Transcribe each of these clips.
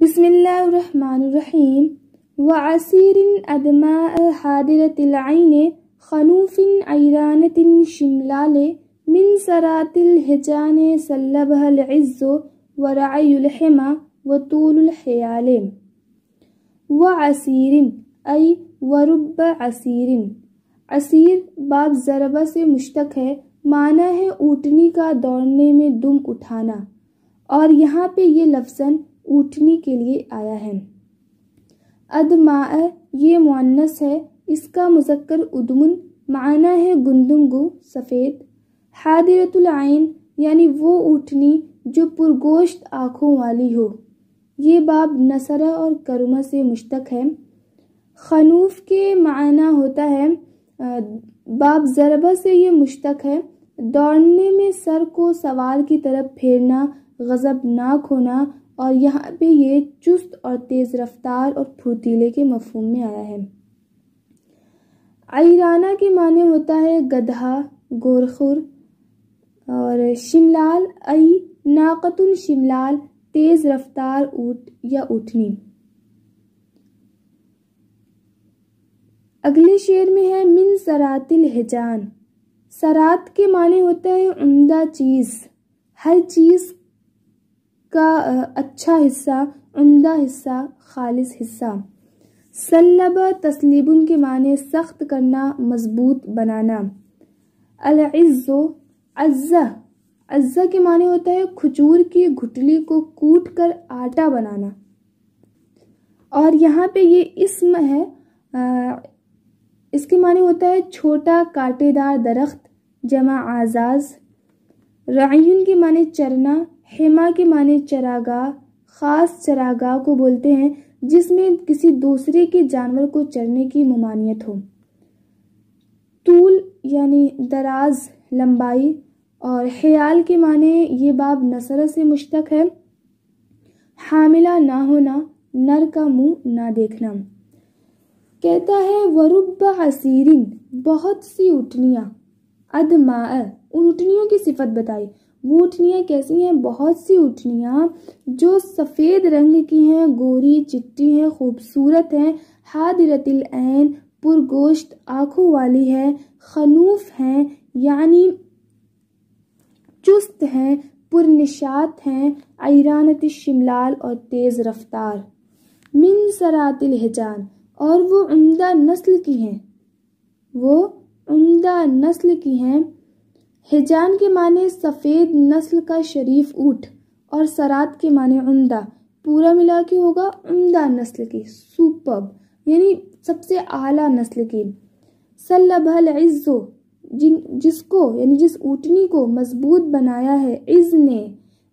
بسم اللہ الرحمن الرحیم وعصیر ادماء حاضرۃ العین خنوف عیرانۃ شملال من سرات الحجان سلبها العز ورعی الحما وطول الحیال وعصیر ای ورب عصیر۔ عصیر باب ضربہ سے مشتق ہے، معنی ہے اونٹنی کا دوڑنے میں دم اٹھانا، اور یہاں پہ یہ لفظاً اونٹنی کے لیے آیا ہے۔ ادماء یہ مؤنث ہے، اس کا مذکر ادمن، معنی ہے گندم گو سفید۔ حاضرۃ العین یعنی وہ اونٹنی جو پرگوشت آنکھوں والی ہو۔ یہ باب نصرہ اور کرمہ سے مشتق ہے۔ خنوف کے معنی ہوتا ہے، باب ضربہ سے یہ مشتق ہے، دوڑنے میں سر کو سوار کی طرف پھیرنا، غضبناک ہونا، اور یہاں پہ یہ چست اور تیز رفتار اور پھرتیلے کے مفہوم میں آیا ہے۔ عیرانہ کے معنی ہوتا ہے گدھا، گورخر، اور شملال ای ناقۃ شملال تیز رفتار اونٹ یا اونٹنی۔ اگلے شعر میں ہے من سرات الحجان۔ سرات کے معنی ہوتا ہے عمدہ چیز، ہر چیز کا اچھا حصہ، عمدہ حصہ، خالص حصہ۔ سلبہ تسلیبن کے معنی سخت کرنا، مضبوط بنانا۔ العز عزہ، عزہ کے معنی ہوتا ہے کھجور کی گٹلی کو کوٹ کر آٹا بنانا، اور یہاں پہ یہ اسم ہے، اس کے معنی ہوتا ہے چھوٹا کانٹے دار درخت، جمع آزاز۔ رعیون کے معنی چرنا، حما کے معنی چراگاہ، خاص چراگاہ کو بولتے ہیں جس میں کسی دوسرے کے جانور کو چرنے کی ممانعت ہو۔ طول یعنی دراز، لمبائی، اور حیال کے معنی یہ باب نصرہ سے مشتق ہے، حاملہ نہ ہونا، نر کا منہ نہ دیکھنا۔ کہتا ہے ورب عصیرن، بہت سی اونٹنیاں، ادماء ان اونٹنیوں کی صفت بتائی، وہ اونٹنیاں کیسی ہیں؟ بہت سی اونٹنیاں جو سفید رنگ کی ہیں، گوری چٹی ہیں، خوبصورت ہیں، حاضرۃ العین پرگوشت آنکھوں والی ہے، خنوف ہیں یعنی چست ہیں، پرنشاط ہیں، عیرانۃ شملال اور تیز رفتار، من سرات الحجان اور وہ عمدہ نسل کی ہیں، وہ عمدہ نسل کی ہیں۔ حجان کے معنی سفید نسل کا شریف اونٹ، اور سرات کے معنی عمدہ، پورا ملا کے ہوگا عمدہ نسل کی، سپرب یعنی سب سے اعلیٰ نسل کی۔ سلبہ العز، جس کو یعنی جس اونٹنی کو مضبوط بنایا ہے، عز نے،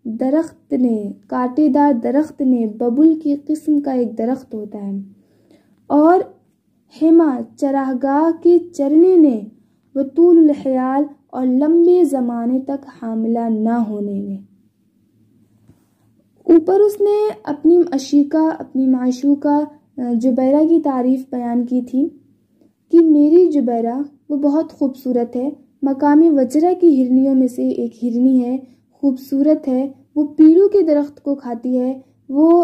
درخت نے، کانٹے دار درخت نے، ببل کی قسم کا ایک درخت ہوتا ہے، اور حما چراگاہ کے چرنے نے، وطول الحیال اور لمبے زمانے تک حاملہ نہ ہونے نے۔ اوپر اس نے اپنی عشیقہ، اپنی معشوقہ جبیرہ کی تعریف بیان کی تھی کہ میری جبیرہ وہ بہت خوبصورت ہے، مقامی وجرہ کی ہرنیوں میں سے ایک ہرنی ہے، خوبصورت ہے، وہ پیڑوں کے درخت کو کھاتی ہے، وہ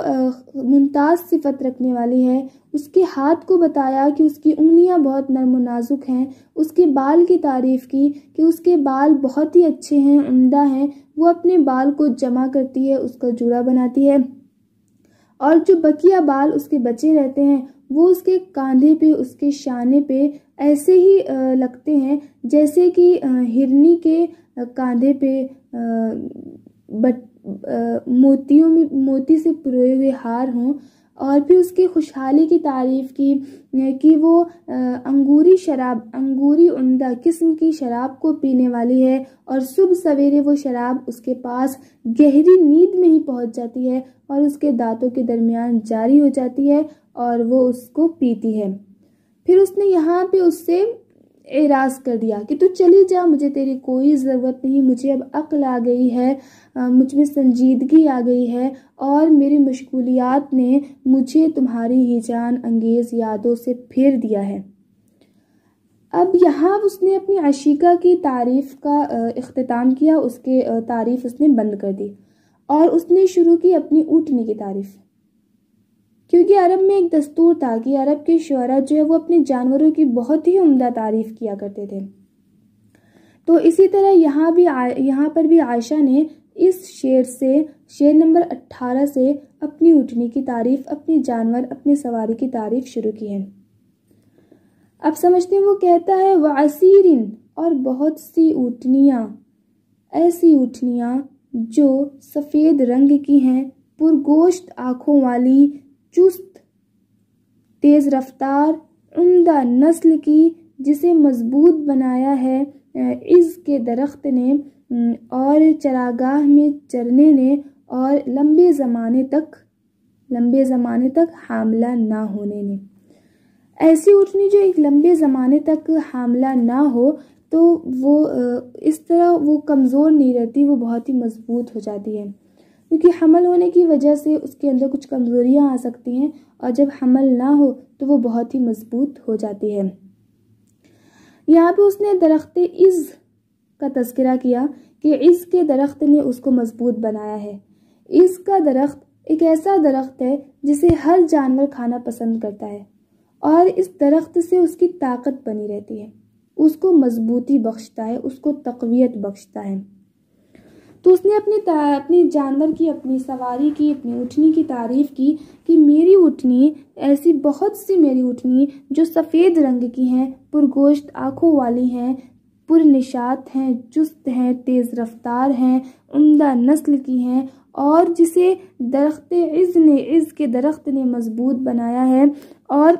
ممتاز صفت رکھنے والی ہے۔ اس کے ہاتھ کو بتایا کہ اس کی انگلیاں بہت نرم و نازک ہیں، اس کے بال کی تعریف کی کہ اس کے بال بہت ہی اچھے ہیں، عمدہ ہیں، وہ اپنے بال کو جمع کرتی ہے، اس کا جوڑا بناتی ہے، اور جو بقیہ بال اس کے بچے رہتے ہیں وہ اس کے کاندھے پہ، اس کے شانے پہ ایسے ہی لگتے ہیں جیسے کہ ہرنی کے کاندھے پہ موتی سے پروئے ہوئے ہار ہوں۔ اور پھر اس کی خوشحالی کی تعریف کی کہ وہ انگوری عمدہ قسم کی شراب کو پینے والی ہے، اور صبح سویرے وہ شراب اس کے پاس گہری نیند میں ہی پہنچ جاتی ہے اور اس کے دانتوں کے درمیان جاری ہو جاتی ہے اور وہ اس کو پیتی ہے۔ پھر اس نے یہاں پہ اس سے اعراض کر دیا کہ تو چلی جا، مجھے تیری کوئی ضرورت نہیں، مجھے اب عقل آ گئی ہے، مجھ میں سنجیدگی آ گئی ہے، اور میری مشغولیات نے مجھے تمہاری ہیجان انگیز یادوں سے پھیر دیا ہے۔ اب یہاں اس نے اپنی عشیقہ کی تعریف کا اختتام کیا، اس کے تعریف اس نے بند کر دی، اور اس نے شروع کی اپنی اونٹنی کی تعریف۔ کیونکہ عرب میں ایک دستور تھا کہ عرب کے شعراء جو ہے وہ اپنے جانوروں کی بہت ہی عمدہ تعریف کیا کرتے تھے۔ تو اسی طرح یہاں پر بھی عائشہ نے اس شعر نمبر 18 سے اپنی اونٹنی کی تعریف، اپنے جانور، اپنے سواری کی تعریف شروع کی ہے۔ اب سمجھتے ہیں، وہ کہتا ہے وَعَسِيرٍ، اور بہت سی اونٹنیاں، ایسی اونٹنیاں جو سفید رنگ کی ہیں، پرگوشت آنکھوں والی، چست، تیز رفتار، عمدہ نسل کی، جسے مضبوط بنایا ہے عز کے درخت نے اور چراگاہ میں چرنے نے، اور لمبے زمانے تک حاملہ نہ ہونے نے۔ ایسی اونٹنی جو ایک لمبے زمانے تک حاملہ نہ ہو تو وہ اس طرح وہ کمزور نہیں رہتی، وہ بہت ہی مضبوط ہو جاتی ہے، کیونکہ حمل ہونے کی وجہ سے اس کے اندر کچھ کمزوریاں آ سکتی ہیں، اور جب حمل نہ ہو تو وہ بہت ہی مضبوط ہو جاتی ہے۔ یہاں پہ اس نے درخت عز کا تذکرہ کیا کہ عز کے درخت نے اس کو مضبوط بنایا ہے۔ عز کا درخت ایک ایسا درخت ہے جسے ہر جانور کھانا پسند کرتا ہے، اور اس درخت سے اس کی طاقت بنی رہتی ہے، اس کو مضبوطی بخشتا ہے، اس کو تقویت بخشتا ہے۔ تو اس نے اپنی جانور کی، اپنی سواری کی، اپنی اونٹنی کی تعریف کی کہ میری اونٹنی، ایسی بہت سی میری اونٹنی جو سفید رنگ کی ہیں، پرگوشت آنکھوں والی ہیں، پرنشاط ہیں، چست ہیں، تیز رفتار ہیں، عمدہ نسل کی ہیں، اور جسے عز کے درخت نے مضبوط بنایا ہے، اور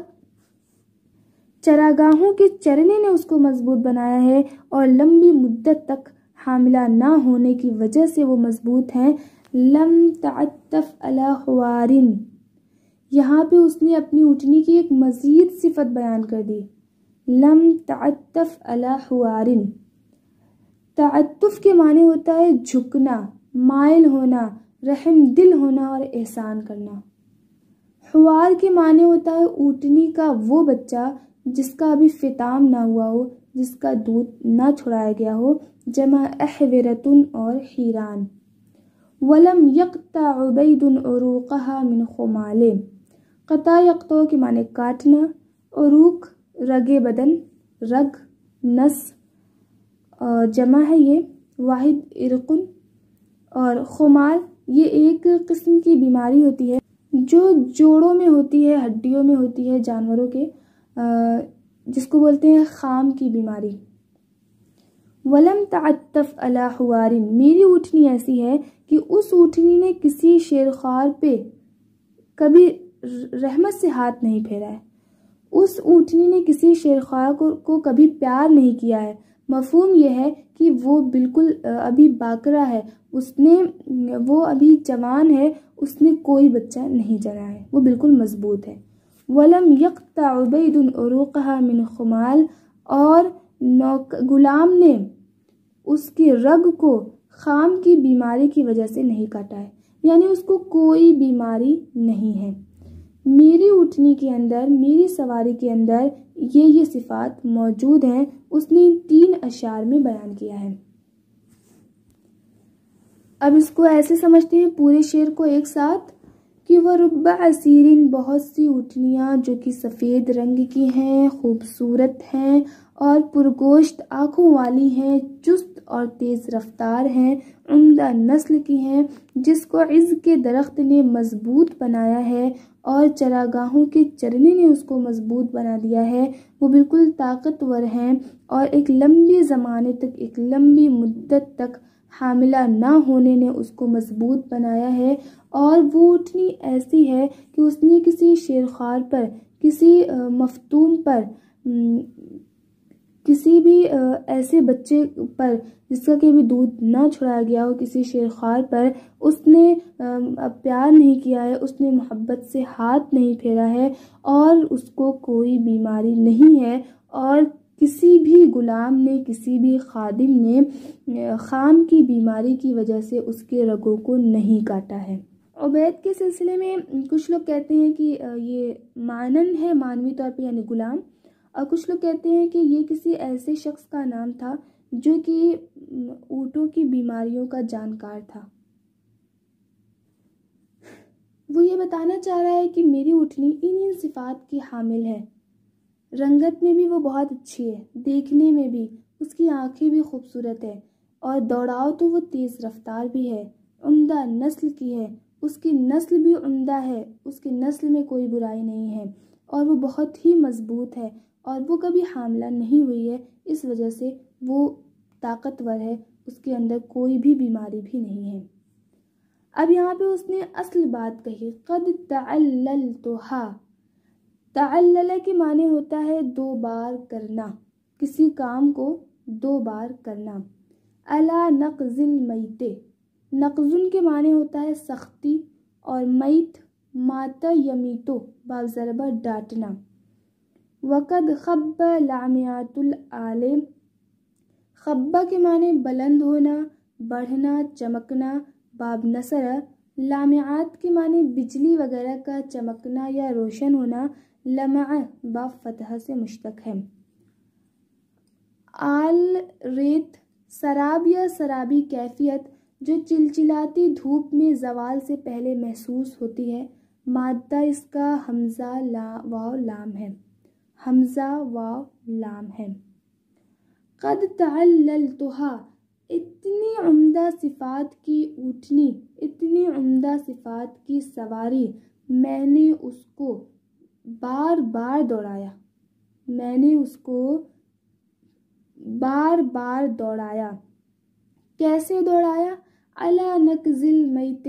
چراگاہوں کے چرنے نے اس کو مضبوط بنایا ہے، اور لمبی مدت تک حاملہ نہ ہونے کی وجہ سے وہ مضبوط ہیں۔ لم تعتف علی خوار، یہاں پہ اس نے اپنی اونٹنی کی ایک مزید صفت بیان کر دی، لم تعتف علی خوار۔ تعتف کے معنی ہوتا ہے جھکنا، مائل ہونا، رحم دل ہونا اور احسان کرنا۔ خوار کے معنی ہوتا ہے اونٹنی کا وہ بچہ جس کا ابھی فطام نہ ہوا ہو، جس کا دودھ نہ چھڑایا گیا ہو، جمع احورتن اور حیران۔ ولم یقطع عبید عروقها من خمال، قطع یقطع کے معنی کاٹنا، عروق رگ بدن، رگ نس جمع ہے یہ، واحد ارقن، اور خمال یہ ایک قسم کی بیماری ہوتی ہے جو جوڑوں میں ہوتی ہے، ہڈیوں میں ہوتی ہے جانوروں کے، جس کو بولتے ہیں خام کی بیماری۔ ولم تعتف علی خوار، میری اونٹنی ایسی ہے کہ اس اونٹنی نے کسی شیرخوار پہ کبھی رحمت سے ہاتھ نہیں پھیرا ہے، اس اونٹنی نے کسی شیرخوار کو کبھی پیار نہیں کیا ہے۔ مفہوم یہ ہے کہ وہ بالکل ابھی باکرا ہے، وہ ابھی جوان ہے، اس نے کوئی بچہ نہیں جنا ہے، وہ بالکل مضبوط ہے۔ ولم یقطع عبید عروقها من خمال، اور غلام نے اس کی رگ کو خام کی بیماری کی وجہ سے نہیں کاٹا ہے، یعنی اس کو کوئی بیماری نہیں ہے۔ میری اونٹنی کے اندر، میری سواری کے اندر یہ صفات موجود ہیں، اس نے ان 3 اشعار میں بیان کیا ہے۔ اب اس کو ایسے سمجھتے ہیں پورے شعر کو ایک ساتھ کہ وَرُبَّ عَسِيرٍ، بہت سی اونٹنیاں جو کہ سفید رنگ کی ہیں، خوبصورت ہیں اور پرگوشت آنکھوں والی ہیں، چست اور تیز رفتار ہیں، عمدہ نسل کی ہیں، جس کو عز کے درخت نے مضبوط بنایا ہے اور چراگاہوں کے چرنے نے اس کو مضبوط بنا دیا ہے، وہ بالکل طاقتور ہیں، اور ایک لمبے زمانے تک، ایک لمبی مدت تک حاملہ نہ ہونے نے اس کو مضبوط بنایا ہے، اور وہ اونٹنی ایسی ہے کہ اس نے کسی شیرخوار پر، کسی مفتوم پر، کسی بھی ایسے بچے پر جس کا کہ بھی دودھ نہ چھڑایا گیا ہو، کسی شیرخوار پر اس نے پیار نہیں کیا ہے، اس نے محبت سے ہاتھ نہیں پھیرا ہے، اور اس کو کوئی بیماری نہیں ہے، اور کسی بھی غلام نے، کسی بھی خادم نے خام کی بیماری کی وجہ سے اس کے رگوں کو نہیں کاٹا ہے۔ عبید کے سلسلے میں کچھ لوگ کہتے ہیں کہ یہ معنن ہے، معنوی طور پہ یعنی غلام، اور کچھ لوگ کہتے ہیں کہ یہ کسی ایسے شخص کا نام تھا جو کہ اونٹوں کی بیماریوں کا جانکار تھا۔ وہ یہ بتانا چاہ رہا ہے کہ میری اونٹنی ان صفات کی حامل ہے۔ رنگت میں بھی وہ بہت اچھی ہے، دیکھنے میں بھی اس کی آنکھیں بھی خوبصورت ہے، اور دوڑاؤ تو وہ تیز رفتار بھی ہے، عمدہ نسل کی ہے، اس کی نسل بھی عمدہ ہے، اس کی نسل میں کوئی برائی نہیں ہے، اور وہ بہت ہی مضبوط ہے، اور وہ کبھی حاملہ نہیں ہوئی ہے، اس وجہ سے وہ طاقتور ہے، اس کے اندر کوئی بھی بیماری بھی نہیں ہے۔ اب یہاں پہ اس نے اصل بات کہی، قد تعللتھا۔ تعلل کے معنی ہوتا ہے دو بار کرنا، کسی کام کو دو بار کرنا۔ الا نقض المیت، نقضن کے معنی ہوتا ہے سختی، اور میت ماتا یمیتو باب ضربہ ڈانٹنا۔ وقد خب لامعات العالم، خبہ کے معنی بلند ہونا، بڑھنا، چمکنا باب نصر، لامعات کے معنی بجلی وغیرہ کا چمکنا یا روشن ہونا، لمع باب فتح سے مشتق ہے۔ آل ریت، سراب یا سرابی کیفیت جو چلچلاتی دھوپ میں زوال سے پہلے محسوس ہوتی ہے، مادہ اس کا حمزہ واو لام ہے، حمزہ واو لام ہے۔ قد تعللتھا، اتنی عمدہ صفات کی اونٹنی، اتنی عمدہ صفات کی سواری، میں نے اس کو بار بار دوڑایا، میں نے اس کو بار بار دوڑایا۔ کیسے دوڑایا؟ علی نقض المیت،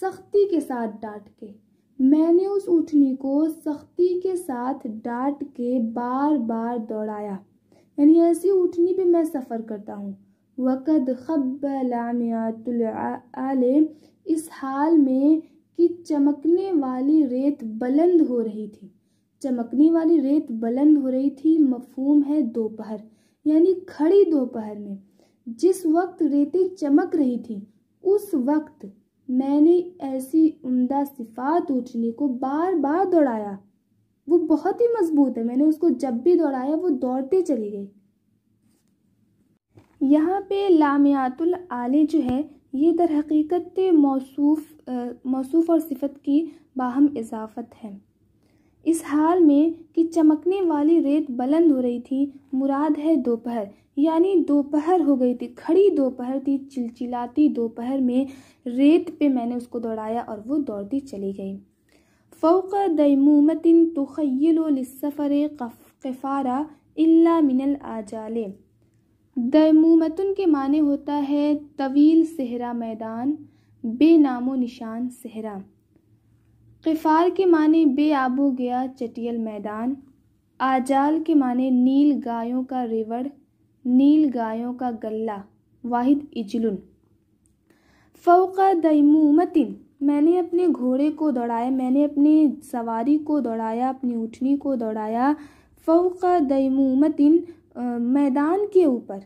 سختی کے ساتھ ڈانٹ کے، میں نے اس اونٹنی کو سختی کے ساتھ ڈانٹ کے بار بار دوڑایا، یعنی ایسی اونٹنی پہ میں سفر کرتا ہوں۔ وقد خب لامعات العالم، اس حال میں کہ چمکنے والی ریت بلند ہو رہی تھی، چمکنے والی ریت بلند ہو رہی تھی، مفہوم ہے دوپہر، یعنی کھڑی دوپہر میں جس وقت ریتیں چمک رہی تھی، اس وقت میں نے ایسی عمدہ صفات اونٹنی کو بار بار دوڑایا۔ وہ بہت ہی مضبوط ہے، میں نے اس کو جب بھی دوڑایا وہ دوڑتے چلی گئی۔ یہاں پہ لامعات العالی جو ہے یہ در حقیقت موصوف اور صفت کی باہم اضافت ہے۔ اس حال میں کہ چمکنے والی ریت بلند ہو رہی تھی، مراد ہے دوپہر، یعنی دوپہر ہو گئی تھی، کھڑی دوپہر تھی، چلچلاتی دوپہر میں ریت پہ میں نے اس کو دوڑایا اور وہ دوڑتی چلی گئی۔ فوق دیمومۃ تخیل للسفر قفارا الا من الآجال، دیمومتن کے معنی ہوتا ہے طویل صحرا میدان، بے نام و نشان صحرا۔ قفار کے معنی بے آب و گیا چٹیل میدان۔ آجال کے معنی نیل گایوں کا ریوڑ، نیل گایوں کا گلہ، واحد اجلن۔ فوق دیمومتن، میں نے اپنے گھوڑے کو دوڑایا، میں نے اپنی سواری کو دوڑایا، اپنی اونٹنی کو دوڑایا۔ فوق دیمومتن، میدان کے اوپر،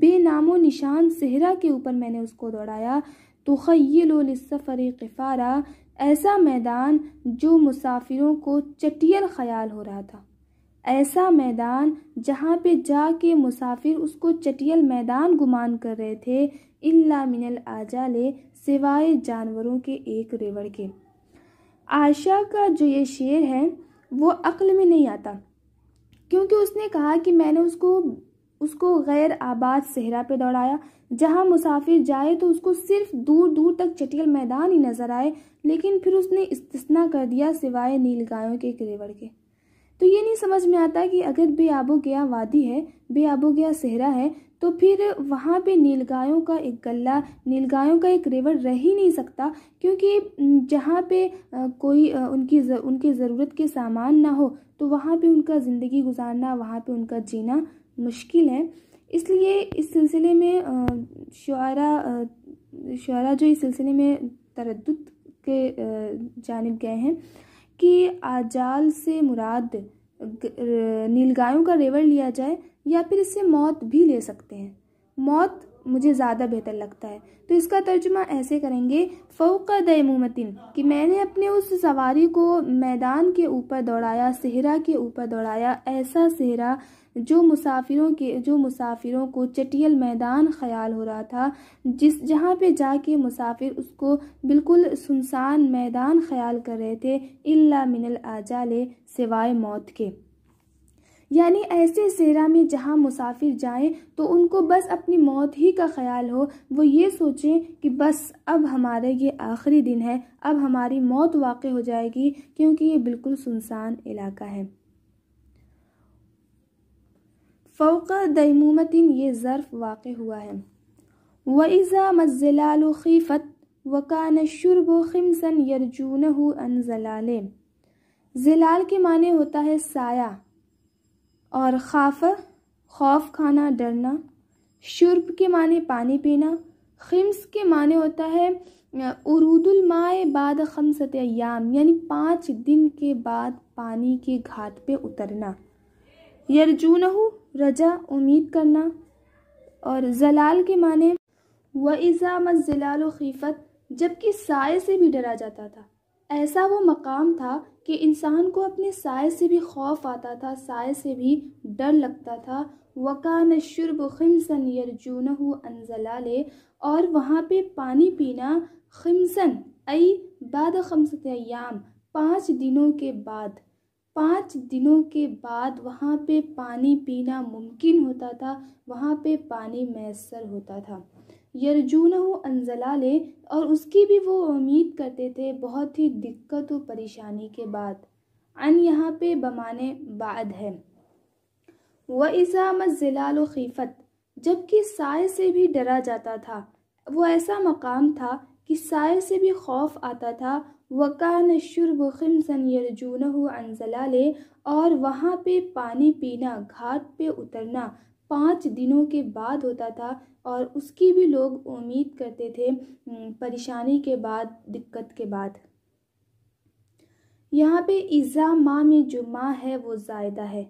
بے نام و نشان صحرا کے اوپر میں نے اس کو دوڑایا۔ تخیل للسفر قفارا، ایسا میدان جو مسافروں کو چٹیل خیال ہو رہا تھا، ایسا میدان جہاں پہ جا کے مسافر اس کو چٹیل میدان گمان کر رہے تھے، الا من الآجال، سوائے جانوروں کے ایک ریوڑ کے۔ عائشہ کا جو یہ شعر ہے وہ عقل میں نہیں آتا، کیونکہ اس نے کہا کہ میں نے اس کو غیر آباد صحرا پہ دوڑایا، جہاں مسافر جائے تو اس کو صرف دور دور تک چٹیل میدان ہی نظر آئے، لیکن پھر اس نے استثناء کر دیا سوائے نیل گایوں کے ایک ریوڑ کے۔ تو یہ نہیں سمجھ میں آتا کہ اگر بے آب و گیا وادی ہے، بے آب و گیا صحرا ہے، تو پھر وہاں پہ نیل گایوں کا ایک گلہ، نیل گایوں کا ایک ریوڑ رہ ہی نہیں سکتا، کیونکہ جہاں پہ کوئی ان کی ضرورت کے سامان نہ ہو تو وہاں پہ ان کا زندگی گزارنا، وہاں پہ ان کا جینا مشکل ہے۔ اس لیے اس سلسلے میں شعراء جو اس سلسلے میں تردد کے جانب گئے ہیں کہ آجال سے مراد نیل گایوں کا ریوڑ لیا جائے، یا پھر اس سے موت بھی لے سکتے ہیں۔ موت مجھے زیادہ بہتر لگتا ہے۔ تو اس کا ترجمہ ایسے کریں گے، فوق دیمومتن، کہ میں نے اپنے اس سواری کو میدان کے اوپر دوڑایا، صحرا کے اوپر دوڑایا، ایسا صحرا جو مسافروں کو چٹیل میدان خیال ہو رہا تھا، جہاں پہ جا کے مسافر اس کو بالکل سنسان میدان خیال کر رہے تھے، الا من الآجال، سوائے موت کے۔ یعنی ایسے صحرا میں جہاں مسافر جائیں تو ان کو بس اپنی موت ہی کا خیال ہو، وہ یہ سوچیں کہ بس اب ہمارے یہ آخری دن ہے، اب ہماری موت واقع ہو جائے گی، کیونکہ یہ بالکل سنسان علاقہ ہے۔ فوق دیمومتن یہ ظرف واقع ہوا ہے۔ وَإِذَا مَا الظِّلَالُ خِیفَتْ وَكَانَ الشُّرْبُ خِمْسًا يَرْجُونَهُ عَنْ ظَلَالٍ۔ ظلال کے معنی ہوتا ہے سایہ، اور خوف کھانا، ڈرنا۔ شرب کے معنی پانی پینا۔ خمس کے معنی ہوتا ہے عروض الماء بعد 5 ایام، یعنی 5 دن کے بعد پانی کے گھاٹ پہ اترنا۔ یرجونہ رجا، امید کرنا۔ اور زلال کے معنی وَإِذَا مَا الظِّلَالُ خِیفَتْ، جبکہ سائے سے بھی ڈرا جاتا تھا۔ ایسا وہ مقام تھا کہ انسان کو اپنے سائے سے بھی خوف آتا تھا، سائے سے بھی ڈر لگتا تھا۔ وَكَانَ الشُّرْبُ خِمْسًا يَرْجُونَهُ عَنْ ظَلَالٍ، اور وہاں پہ پانی پینا، خمسن ای بعد 5 ایام، 5 دنوں کے بعد، 5 دنوں کے بعد وہاں پہ پانی پینا ممکن ہوتا تھا، وہاں پہ پانی میسر ہوتا تھا۔ یرجونہ عن ظلال، اور اس کی بھی وہ امید کرتے تھے بہت ہی دقت و پریشانی کے بعد۔ عن یہاں پہ بمانے بعد ہے۔ وَإِذَا مَا الظِّلَالُ خِیفَتْ، جبکہ سائے سے بھی ڈرا جاتا تھا، وہ ایسا مقام تھا کہ سائے سے بھی خوف آتا تھا۔ وَكَانَ الشُّرْبُ خِمْسًا يَرْجُونَهُ عَنْ ظَلَالٍ، اور وہاں پہ پانی پینا، گھاٹ پہ اترنا 5 دنوں کے بعد ہوتا تھا، اور اس کی بھی لوگ امید کرتے تھے پریشانی کے بعد، دقت کے بعد۔ یہاں پہ اذا ما میں جو ما ہے وہ زائدہ ہے۔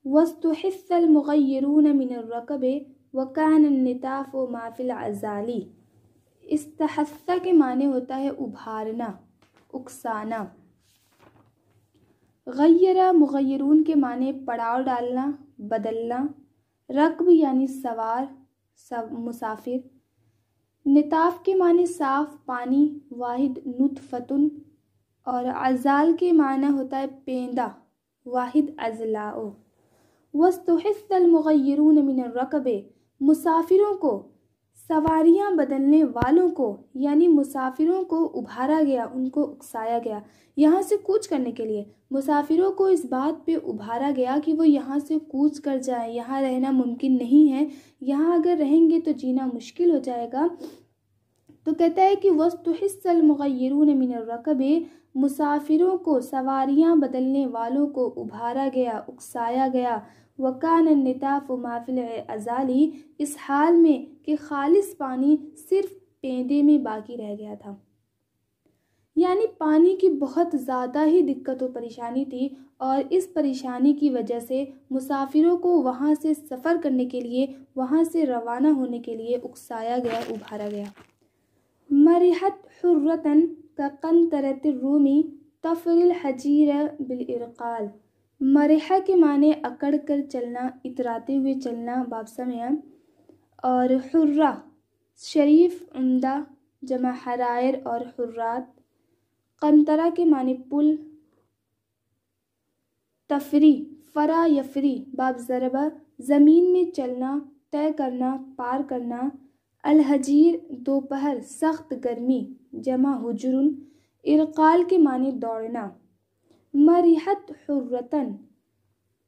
وَاسْتُحِثَّ الْمُغَيِّرُونَ مِنَ الرَّكَبِ وَكَانَ النِّتَافُ مَا فِي الْعَزَالِ۔ استحث کے معنی ہوتا ہے ابھارنا، اکسانا۔ غیرہ مغیرون کے معنی پڑاؤ ڈالنا، بدلنا۔ رکب یعنی سوار، مسافر۔ نطاف کے معنی صاف پانی، واحد نطفتن۔ اور عزال کے معنی ہوتا ہے پیندہ، واحد اضلاع۔ وَاسْتُحِثَّ الْمُغَيِّرُونَ مِنَ الرَّكَبِ، مسافروں کو، سواریاں بدلنے والوں کو، یعنی مسافروں کو ابھارا گیا، ان کو اکسایا گیا یہاں سے کوچ کرنے کے لیے۔ مسافروں کو اس بات پہ ابھارا گیا کہ وہ یہاں سے کوچ کر جائیں، یہاں رہنا ممکن نہیں ہے، یہاں اگر رہیں گے تو جینا مشکل ہو جائے گا۔ تو کہتا ہے کہ وَاسْتُحِثَّ الْمُغَيِّرُونَ مِنَ الرَّكَبِ، مسافروں کو، سواریاں بدلنے والوں کو ابھارا گیا، اکسایا گیا۔ وَكَانَ النِّتَافُ مَا فِي الْعَزَالِ، اس حال میں کہ خالص پانی صرف پیندے میں باقی رہ گیا تھا۔ یعنی پانی کی بہت زیادہ ہی دقت و پریشانی تھی، اور اس پریشانی کی وجہ سے مسافروں کو وہاں سے سفر کرنے کے لیے، وہاں سے روانہ ہونے کے لیے اکسایا گیا، ابھارا گیا۔ مَرِحَتْ حُرَّةً كَقَنْطَرَةِ الرُّومِ تَفْرِي الْحَجِيرَ بِالْإِرْقَالِ۔ مرحہ کے معنی اکڑ کر چلنا، اتراتے ہوئے چلنا، بابسہ میں ہے۔ اور حرہ شریف، عمدہ، جمع حرائر اور حرات۔ قنطرہ کے معنی پل۔ تفری، فرا یفری، باب ضربہ، زمین میں چلنا، طے کرنا، پار کرنا۔ الحجیر دوپہر، سخت گرمی، جمع حجرن۔ ارقال کے معنی دوڑنا۔ مریحت حرتن،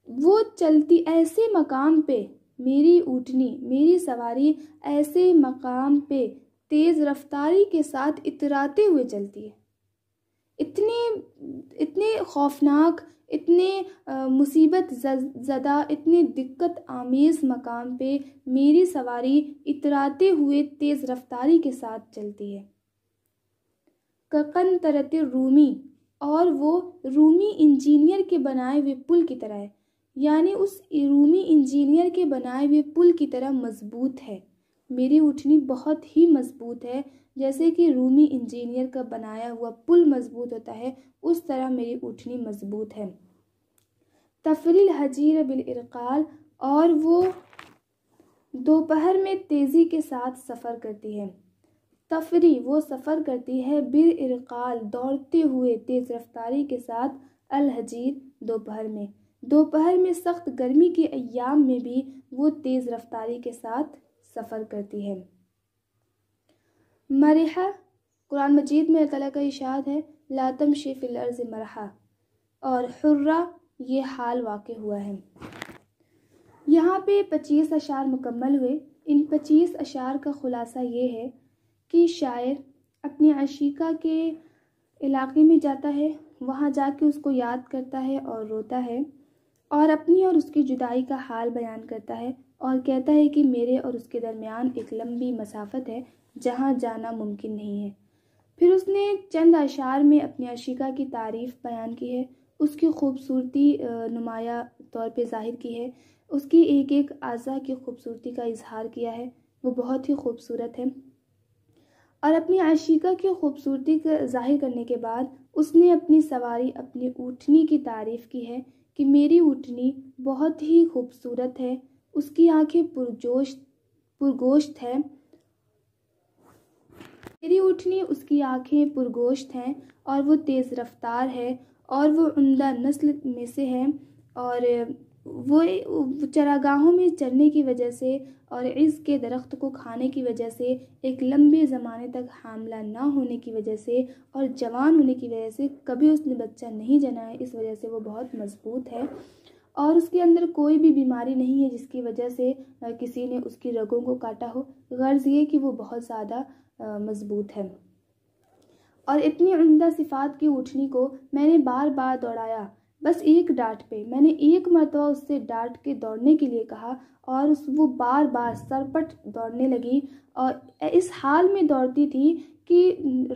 وہ چلتی ایسے مقام پہ، میری اونٹنی، میری سواری ایسے مقام پہ تیز رفتاری کے ساتھ اتراتے ہوئے چلتی ہے۔ اتنے خوفناک، اتنے مصیبت زدہ، اتنے دقت آمیز مقام پہ میری سواری اتراتے ہوئے تیز رفتاری کے ساتھ چلتی ہے۔ کقنطرۃ الرومی، اور وہ رومی انجینئر کے بنائے ہوئے پل کی طرح ہے، یعنی اس رومی انجینئر کے بنائے ہوئے پل کی طرح مضبوط ہے۔ میری اونٹنی بہت ہی مضبوط ہے، جیسے کہ رومی انجینئر کا بنایا ہوا پل مضبوط ہوتا ہے اس طرح میری اونٹنی مضبوط ہے۔ تفری الحجیر بالارقال، اور وہ دوپہر میں تیزی کے ساتھ سفر کرتی ہے۔ تفری وہ سفر کرتی ہے، بالارقال دوڑتے ہوئے تیز رفتاری کے ساتھ، الحجیر دوپہر میں سخت گرمی کے ایام میں بھی وہ تیز رفتاری کے ساتھ سفر کرتی ہے۔ مرحہ، قرآن مجید میں اللہ تعالیٰ کا ارشاد ہے لا تمشی فی الارض مرحا، اور حرہ یہ حال واقع ہوا ہے۔ یہاں پہ 25 اشعار مکمل ہوئے۔ ان 25 اشعار کا خلاصہ یہ ہے کہ شاعر اپنی عشیقہ کے علاقے میں جاتا ہے، وہاں جا کے اس کو یاد کرتا ہے اور روتا ہے، اور اپنی اور اس کی جدائی کا حال بیان کرتا ہے، اور کہتا ہے کہ میرے اور اس کے درمیان ایک لمبی مسافت ہے جہاں جانا ممکن نہیں ہے۔ پھر اس نے چند اشعار میں اپنی عشیقہ کی تعریف بیان کی ہے، اس کی خوبصورتی نمایاں طور پہ ظاہر کی ہے، اس کی ایک ایک اعضاء کی خوبصورتی کا اظہار کیا ہے، وہ بہت ہی خوبصورت ہے۔ اور اپنی عشیقہ کی خوبصورتی کا ظاہر کرنے کے بعد اس نے اپنی سواری اپنی اونٹنی کی تعریف کی ہے کہ میری اونٹنی بہت ہی خوبصورت ہے، اس کی آنکھیں پرگوشت ہے، میری اونٹنی اس کی آنکھیں پرگوشت ہیں، اور وہ تیز رفتار ہے، اور وہ عمدہ نسل میں سے ہے، اور وہ چراگاہوں میں چرنے کی وجہ سے اور عز کے درخت کو کھانے کی وجہ سے، ایک لمبے زمانے تک حاملہ نہ ہونے کی وجہ سے اور جوان ہونے کی وجہ سے کبھی اس نے بچہ نہیں جنا ہے، اس وجہ سے وہ بہت مضبوط ہے، اور اس کے اندر کوئی بھی بیماری نہیں ہے جس کی وجہ سے کسی نے اس کی رگوں کو کاٹا ہو، غرض یہ کہ وہ بہت زیادہ مضبوط ہے۔ اور اتنی عمدہ صفات کی اونٹنی کو میں نے بار بار دوڑایا، بس ایک ڈانٹ پہ میں نے ایک مرتبہ اس سے ڈانٹ کے دوڑنے کے لیے کہا، اور وہ بار بار سرپٹ دوڑنے لگی، اور اس حال میں دوڑتی تھی کہ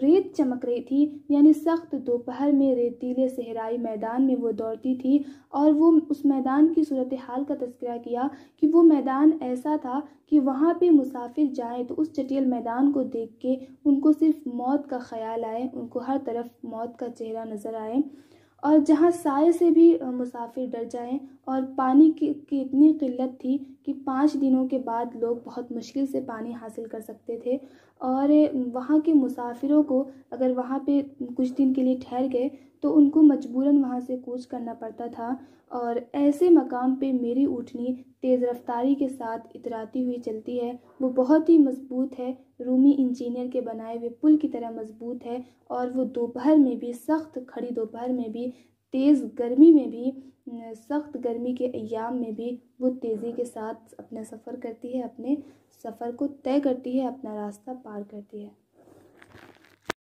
ریت چمک رہی تھی، یعنی سخت دوپہر میں ریتیلے صحرائی میدان میں وہ دوڑتی تھی، اور وہ اس میدان کی صورتحال کا تذکرہ کیا کہ وہ میدان ایسا تھا کہ وہاں پہ مسافر جائیں تو اس چٹیل میدان کو دیکھ کے ان کو صرف موت کا خیال آئے، ان کو ہر طرف موت کا چہرہ نظر آئے، اور جہاں سائے سے بھی مسافر ڈر جائیں، اور پانی کی اتنی قلت تھی کہ 5 دنوں کے بعد لوگ بہت مشکل سے پانی حاصل کر سکتے تھے، اور وہاں کے مسافروں کو اگر وہاں پہ کچھ دن کے لیے ٹھہر گئے تو ان کو مجبوراً وہاں سے کوچ کرنا پڑتا تھا، اور ایسے مقام پہ میری اونٹنی تیز رفتاری کے ساتھ اتراتی ہوئی چلتی ہے، وہ بہت ہی مضبوط ہے، رومی انجینئر کے بنائے ہوئے پل کی طرح مضبوط ہے، اور وہ دوپہر میں بھی، سخت کھڑی دوپہر میں بھی، تیز گرمی میں بھی، سخت گرمی کے ایام میں بھی وہ تیزی کے ساتھ اپنا سفر کرتی ہے، اپنے سفر کو طے کرتی ہے، اپنا راستہ پار کرتی ہے۔